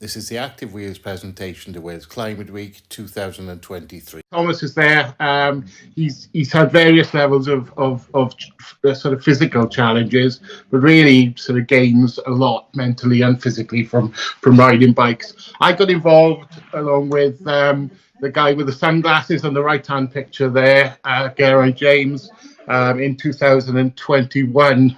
This is the Active Wheels presentation to Wales Climate Week 2023. Thomas is there. He's had various levels of sort of physical challenges, but really sort of gains a lot mentally and physically from riding bikes. I got involved along with the guy with the sunglasses on the right-hand picture there, Geraint James, in 2021.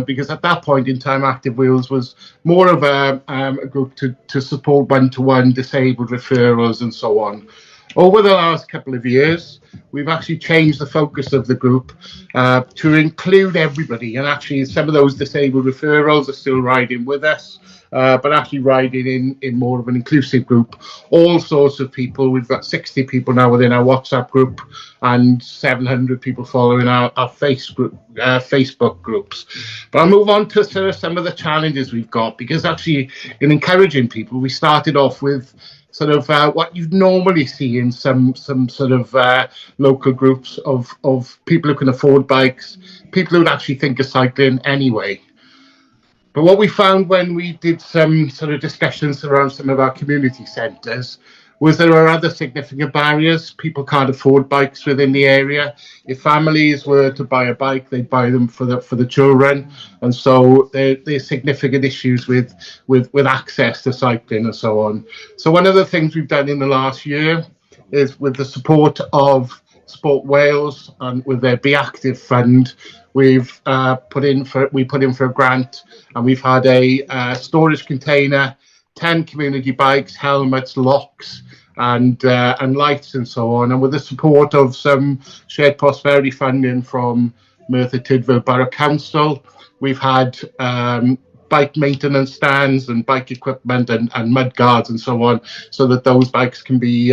Because at that point in time, Active Wheels was more of a group to support one-to-one disabled referrals and so on. Over the last couple of years, we've actually changed the focus of the group to include everybody. And actually, some of those disabled referrals are still riding with us, but actually riding in more of an inclusive group. All sorts of people. We've got 60 people now within our WhatsApp group and 700 people following our Facebook groups. But I'll move on to sort of some of the challenges we've got, because actually in encouraging people, we started off with sort of what you'd normally see in some sort of local groups of people who can afford bikes, people who would actually think of cycling anyway. But what we found when we did some sort of discussions around some of our community centres was there are other significant barriers. People can't afford bikes within the area. If families were to buy a bike, they'd buy them for the children, and so there's significant issues with access to cycling and so on. So one of the things we've done in the last year is, with the support of Sport Wales and with their Be Active fund, we've put in for a grant, and we've had a storage container, 10 community bikes, helmets, locks, and lights and so on. And with the support of some shared prosperity funding from Merthyr Tydfil Borough Council, we've had bike maintenance stands and bike equipment and mud guards and so on, so that those bikes can be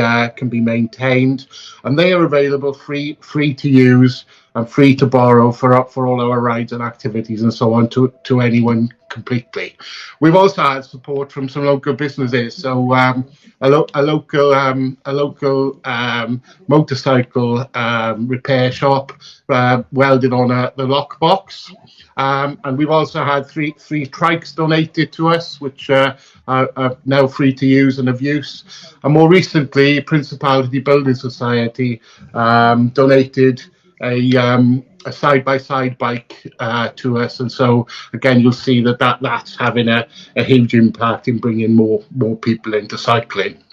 maintained, and they are available free to use and free to borrow for all our rides and activities and so on to anyone completely. We've also had support from some local businesses. So a local motorcycle repair shop welded on the lock box. And we've also had three trikes donated to us, which are now free to use and of use. And more recently, Principality Building Society donated a side-by-side bike to us, and so again you'll see that's having a huge impact in bringing more people into cycling.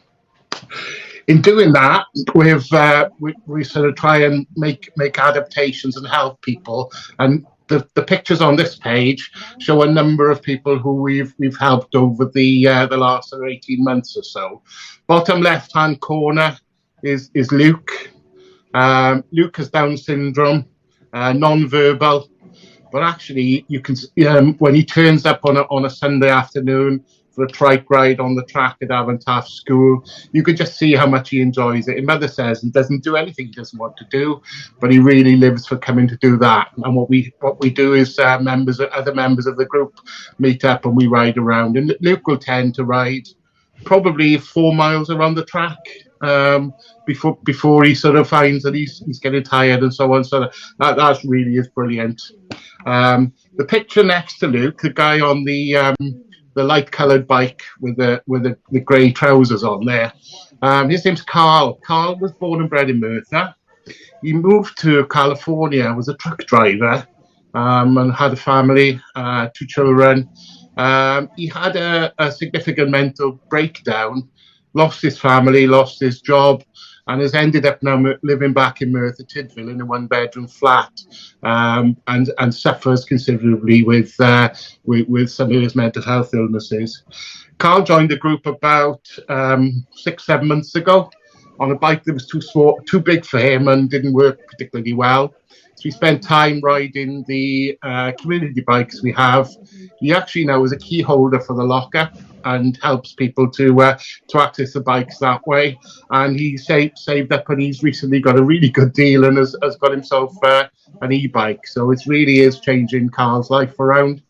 In doing that, we sort of try and make adaptations and help people, and the pictures on this page show a number of people who we've helped over the last 18 months or so. Bottom left-hand corner is Luke. Luke has Down syndrome, non-verbal, but actually you can when he turns up on a Sunday afternoon for a trike ride on the track at Avontaff School, you could just see how much he enjoys it. His mother says he doesn't do anything he doesn't want to do, but he really lives for coming to do that. And what we do is other members of the group meet up and we ride around. And Luke will tend to ride probably 4 miles around the track before he sort of finds that he's getting tired and so on. So that really is brilliant. The picture next to Luke, the guy on the light-coloured bike with the grey trousers on there, his name's Carl. Carl was born and bred in Merthyr. He moved to California, was a truck driver, and had a family, 2 children. He had a significant mental breakdown, lost his family, lost his job, and has ended up now living back in Merthyr Tydfil in a 1-bedroom flat, and suffers considerably with some of his mental health illnesses. Carl joined the group about 6-7 months ago on a bike that was too big for him and didn't work particularly well. So he spent time riding the community bikes we have. He actually now is a key holder for the locker and helps people to access the bikes that way. And he saved up, and he's recently got a really good deal and has got himself an e-bike. So it really is changing Carl's life around.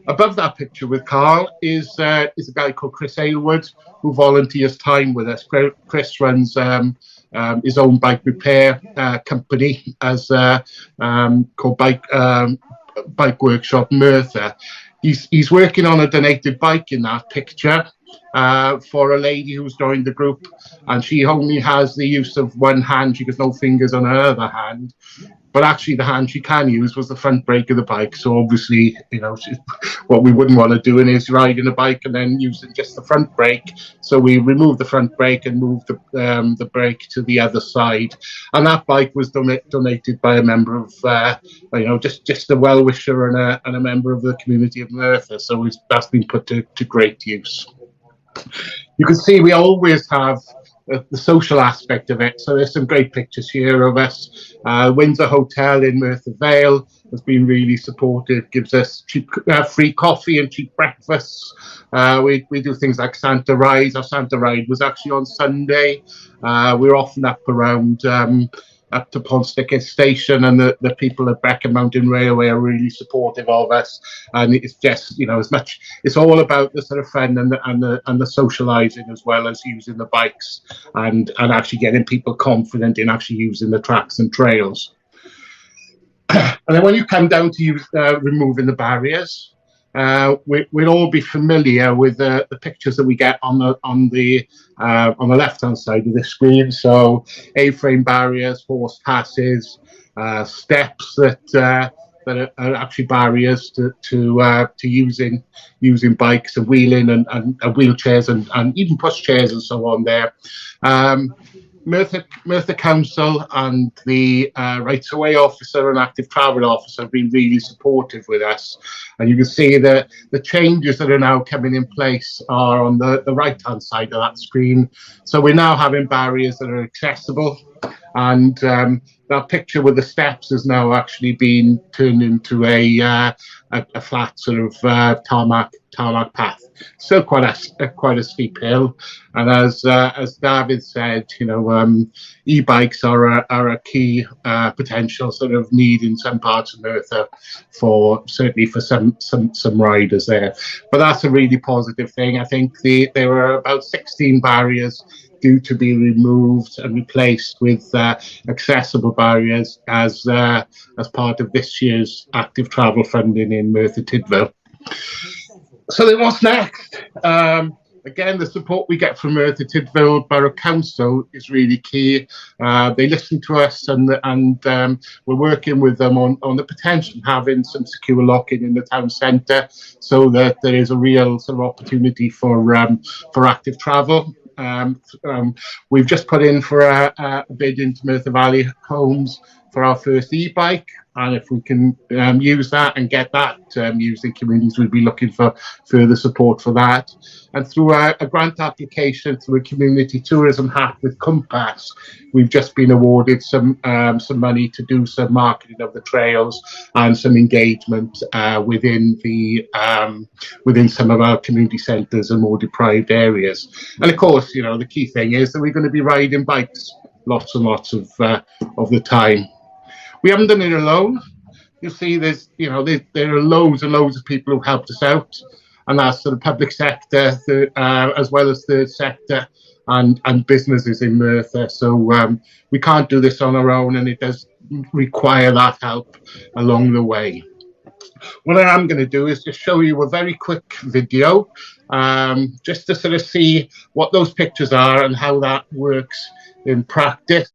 Above that picture with Carl is a guy called Chris Aylward, who volunteers time with us. Chris runs his own bike repair company called Bike Workshop Merthyr. He's working on a donated bike in that picture, for a lady who's joined the group, and she only has the use of one hand. She has no fingers on her other hand. But actually, the hand she can use was the front brake of the bike. So obviously, what we wouldn't want to do is riding a bike and then using just the front brake. So we removed the front brake and moved the brake to the other side. And that bike was donated by a member of, just a well-wisher and a member of the community of Merthyr. So that's been put to great use. You can see we always have the social aspect of it. So there's some great pictures here of us. Windsor Hotel in Merthyr Vale has been really supportive, gives us cheap, free coffee and cheap breakfasts. We do things like Santa Rides. Our Santa Ride was actually on Sunday. We're often up around up to Ponsticke Station, and the people at Brecon Mountain Railway are really supportive of us. And it's just, as much, it's all about the sort of fun and the socialising, as well as using the bikes and actually getting people confident in actually using the tracks and trails. And then when you come down to removing the barriers, we'll all be familiar with the pictures that we get on the left-hand side of the screen. So A-frame barriers, horse passes, steps that are actually barriers to using bikes and wheeling and wheelchairs and even pushchairs and so on there. Merthyr Council and the Rights Away officer and active travel officer have been really supportive with us. And you can see that the changes that are now coming in place are on the right-hand side of that screen. So we're now having barriers that are accessible. And that picture with the steps has now actually been turned into a flat sort of tarmac path. Still quite a steep hill, and as David said, e-bikes are a key potential sort of need in some parts of Merthyr, certainly for some riders there. But that's a really positive thing. I think there were about 16 barriers due to be removed and replaced with accessible barriers as part of this year's active travel funding in Merthyr Tydfil. So then what's next? Again, the support we get from Merthyr Tydfil Borough Council is really key. They listen to us, and we're working with them on the potential of having some secure locking in the town centre, so that there is a real sort of opportunity for active travel. We've just put in for a bid into Merthyr Valley Homes for our first e-bike, and if we can use that and get that used in communities, we'd be looking for further support for that. And through a grant application through a community tourism hat with Compass, we've just been awarded some money to do some marketing of the trails and some engagement within some of our community centres and more deprived areas. And of course, the key thing is that we're going to be riding bikes lots and lots of the time. We haven't done it alone. You'll see there are loads and loads of people who helped us out, and that's the public sector as well as third sector and businesses in Merthyr. So we can't do this on our own, and it does require that help along the way. What I am going to do is just show you a very quick video, just to sort of see what those pictures are and how that works in practice.